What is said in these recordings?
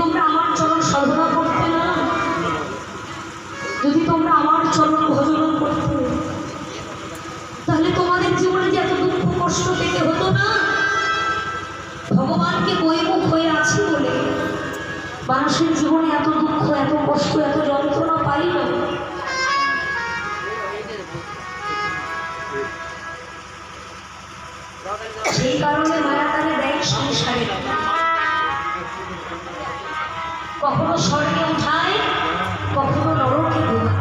তোমরা আমার চরণ সাধনা করতে না, যদি তোমরা আমার চরণ ভজন করতে, তাহলে তোমাদের জীবনে যে এত দুঃখ কষ্ট পেতে হতো না। ভগবানকে বইমুখ হয়ে আছি বলে মানুষের জীবনে এত দুঃখ, এত কষ্ট, এত যন্ত্রণা পাই না। সেই কারণে মায়া তাকে দেয় সংসারে, কখনো স্বর্গে উঠায়, কখনো নরকে ডোবায়।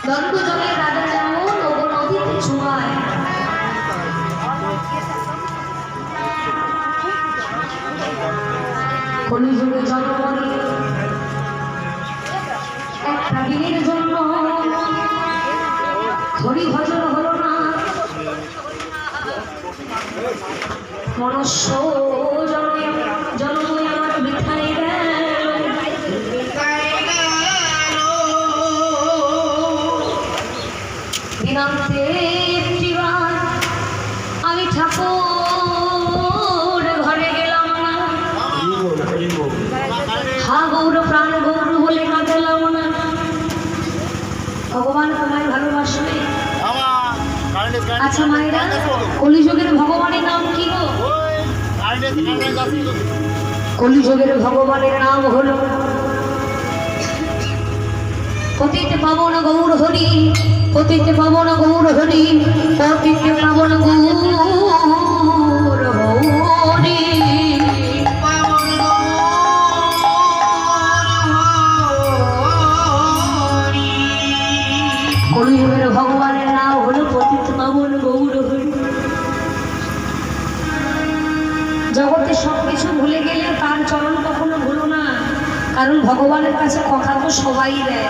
দ্বন্দ্ব জলের রাজা যেমন ওগো নদীতে ছোঁয়ায়, কলিযুগে জন্ম নিয়ে একটা দিনের জন্য হরি ভজন হলো না, মনুষ্য জন্মই আমার বৃথায় গেল। দিনান্তে একটিবার আমি ঠাকুর ঘরে গেলাম না, হা গৌর প্রাণ গৌর বলে কাঁদলাম না। ভগবান তোমায় ভালোবাসবে। আচ্ছা মায়েরা, কলিযুগের ভগবানের নাম কি গো? কলিযুগের ভগবানের নাম হলো পতিতে পাবন গৌর হরি, পতিতে পাবন গৌর হরি, পতিতে পাবন গৌর হরি। কলিযুগের ভগবানের নাম হলো পতিত পাবন গৌর হরি। জগতে সবকিছু ভুলে গেলে তার চরণ কখনো ভুলো না, কারণ ভগবানের কাছে কথা তো সবাই দেয়।